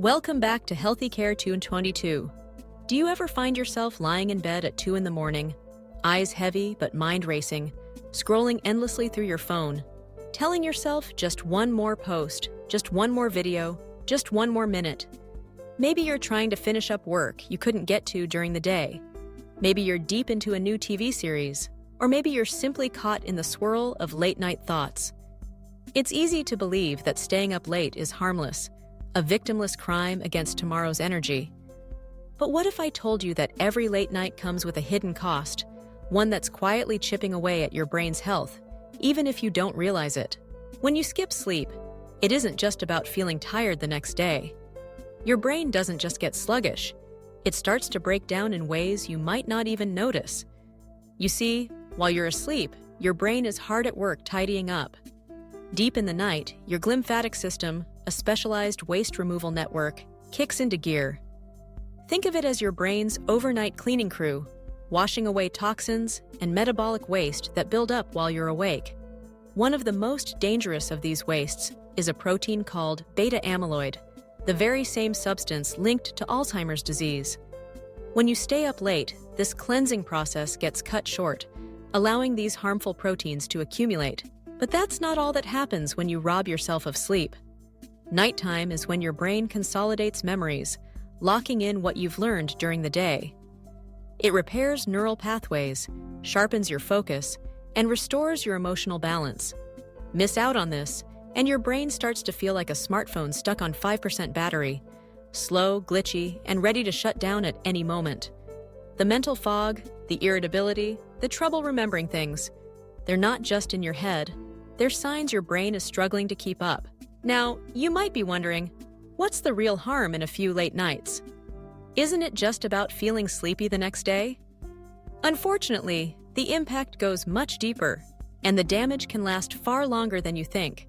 Welcome back to Healthy Care 222. Do you ever find yourself lying in bed at 2 in the morning, eyes heavy but mind racing, scrolling endlessly through your phone, telling yourself just one more post, just one more video, just one more minute? Maybe you're trying to finish up work you couldn't get to during the day. Maybe you're deep into a new TV series, or maybe you're simply caught in the swirl of late-night thoughts. It's easy to believe that staying up late is harmless, a victimless crime against tomorrow's energy. But what if I told you that every late night comes with a hidden cost, one that's quietly chipping away at your brain's health, even if you don't realize it? When you skip sleep, it isn't just about feeling tired the next day. Your brain doesn't just get sluggish, it starts to break down in ways you might not even notice. You see, while you're asleep, your brain is hard at work tidying up. Deep in the night, your glymphatic system, a specialized waste removal network, kicks into gear. Think of it as your brain's overnight cleaning crew, washing away toxins and metabolic waste that build up while you're awake. One of the most dangerous of these wastes is a protein called beta amyloid, the very same substance linked to Alzheimer's disease. When you stay up late, this cleansing process gets cut short, allowing these harmful proteins to accumulate. But that's not all that happens when you rob yourself of sleep. Nighttime is when your brain consolidates memories, locking in what you've learned during the day. It repairs neural pathways, sharpens your focus, and restores your emotional balance. Miss out on this, and your brain starts to feel like a smartphone stuck on 5% battery, slow, glitchy, and ready to shut down at any moment. The mental fog, the irritability, the trouble remembering things, they're not just in your head. They're signs your brain is struggling to keep up. Now, you might be wondering, what's the real harm in a few late nights? Isn't it just about feeling sleepy the next day? Unfortunately, the impact goes much deeper, and the damage can last far longer than you think.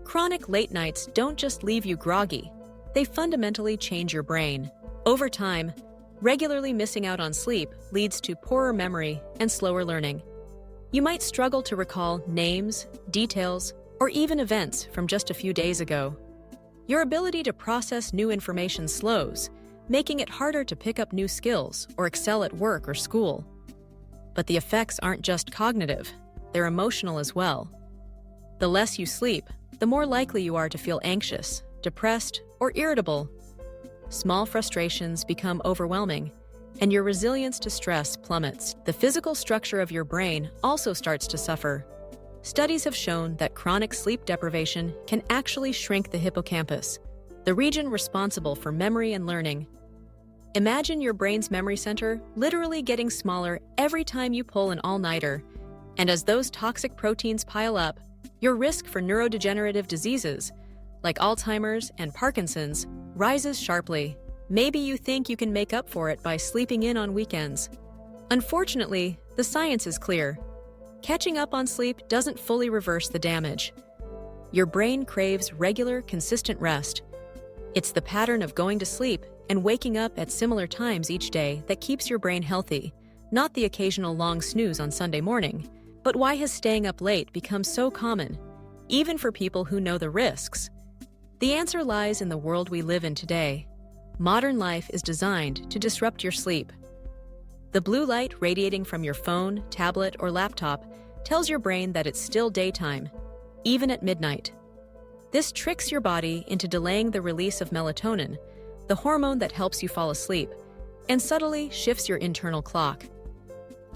Chronic late nights don't just leave you groggy, they fundamentally change your brain. Over time, regularly missing out on sleep leads to poorer memory and slower learning. You might struggle to recall names, details, or even events from just a few days ago. Your ability to process new information slows, making it harder to pick up new skills or excel at work or school. But the effects aren't just cognitive, they're emotional as well. The less you sleep, the more likely you are to feel anxious, depressed, or irritable. Small frustrations become overwhelming, and your resilience to stress plummets. The physical structure of your brain also starts to suffer. Studies have shown that chronic sleep deprivation can actually shrink the hippocampus, the region responsible for memory and learning. Imagine your brain's memory center literally getting smaller every time you pull an all-nighter, and as those toxic proteins pile up, your risk for neurodegenerative diseases, like Alzheimer's and Parkinson's, rises sharply. Maybe you think you can make up for it by sleeping in on weekends. Unfortunately, the science is clear. Catching up on sleep doesn't fully reverse the damage. Your brain craves regular, consistent rest. It's the pattern of going to sleep and waking up at similar times each day that keeps your brain healthy, not the occasional long snooze on Sunday morning. But why has staying up late become so common, even for people who know the risks? The answer lies in the world we live in today. Modern life is designed to disrupt your sleep. The blue light radiating from your phone, tablet, or laptop tells your brain that it's still daytime, even at midnight. This tricks your body into delaying the release of melatonin, the hormone that helps you fall asleep, and subtly shifts your internal clock.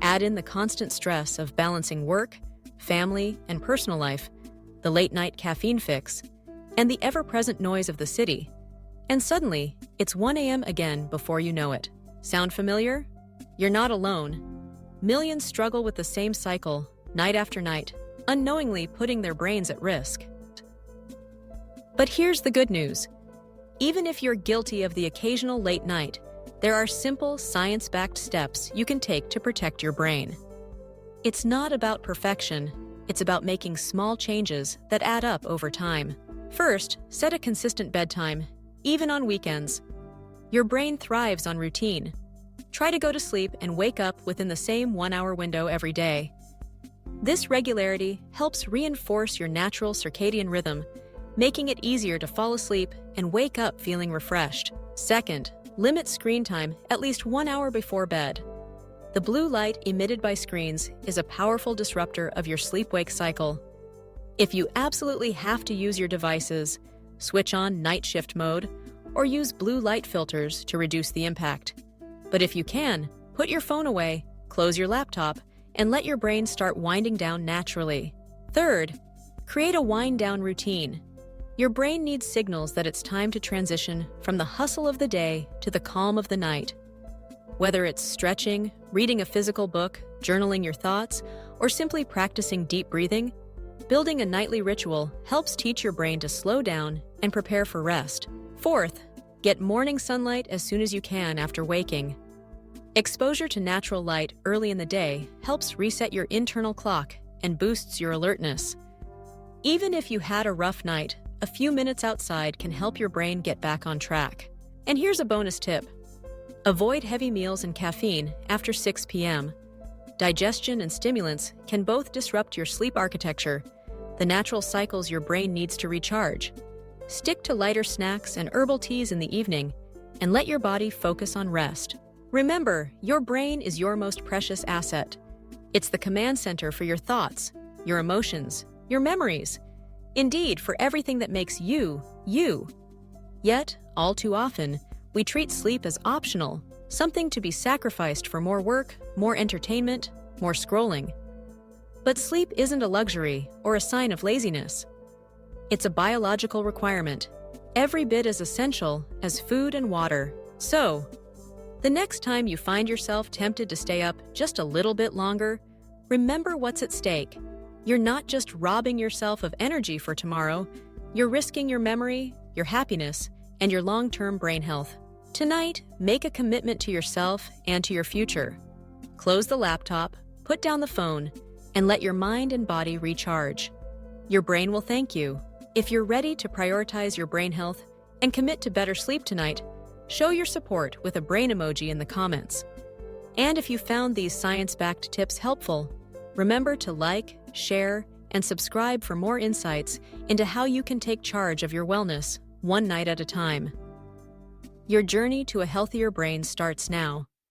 Add in the constant stress of balancing work, family, and personal life, the late-night caffeine fix, and the ever-present noise of the city, and suddenly, it's 1 a.m. again before you know it. Sound familiar? You're not alone. Millions struggle with the same cycle, night after night, unknowingly putting their brains at risk. But here's the good news. Even if you're guilty of the occasional late night, there are simple, science-backed steps you can take to protect your brain. It's not about perfection, it's about making small changes that add up over time. First, set a consistent bedtime, even on weekends. Your brain thrives on routine. Try to go to sleep and wake up within the same 1-hour window every day. This regularity helps reinforce your natural circadian rhythm, making it easier to fall asleep and wake up feeling refreshed. Second, limit screen time at least 1 hour before bed. The blue light emitted by screens is a powerful disruptor of your sleep-wake cycle. If you absolutely have to use your devices, switch on night shift mode or use blue light filters to reduce the impact. But if you can, put your phone away, close your laptop, and let your brain start winding down naturally. Third, create a wind-down routine. Your brain needs signals that it's time to transition from the hustle of the day to the calm of the night. Whether it's stretching, reading a physical book, journaling your thoughts, or simply practicing deep breathing, building a nightly ritual helps teach your brain to slow down and prepare for rest. Fourth, get morning sunlight as soon as you can after waking. Exposure to natural light early in the day helps reset your internal clock and boosts your alertness. Even if you had a rough night, a few minutes outside can help your brain get back on track. And here's a bonus tip. Avoid heavy meals and caffeine after 6 p.m. Digestion and stimulants can both disrupt your sleep architecture, the natural cycles your brain needs to recharge. Stick to lighter snacks and herbal teas in the evening, and let your body focus on rest. Remember, your brain is your most precious asset. It's the command center for your thoughts, your emotions, your memories. Indeed, for everything that makes you, you. Yet, all too often, we treat sleep as optional, something to be sacrificed for more work, more entertainment, more scrolling. But sleep isn't a luxury or a sign of laziness. It's a biological requirement, every bit as essential as food and water. So, the next time you find yourself tempted to stay up just a little bit longer, remember what's at stake. You're not just robbing yourself of energy for tomorrow, you're risking your memory, your happiness, and your long-term brain health. Tonight, make a commitment to yourself and to your future. Close the laptop, put down the phone, and let your mind and body recharge. Your brain will thank you. If you're ready to prioritize your brain health and commit to better sleep tonight, show your support with a brain emoji in the comments. And if you found these science-backed tips helpful, remember to like, share, and subscribe for more insights into how you can take charge of your wellness one night at a time. Your journey to a healthier brain starts now.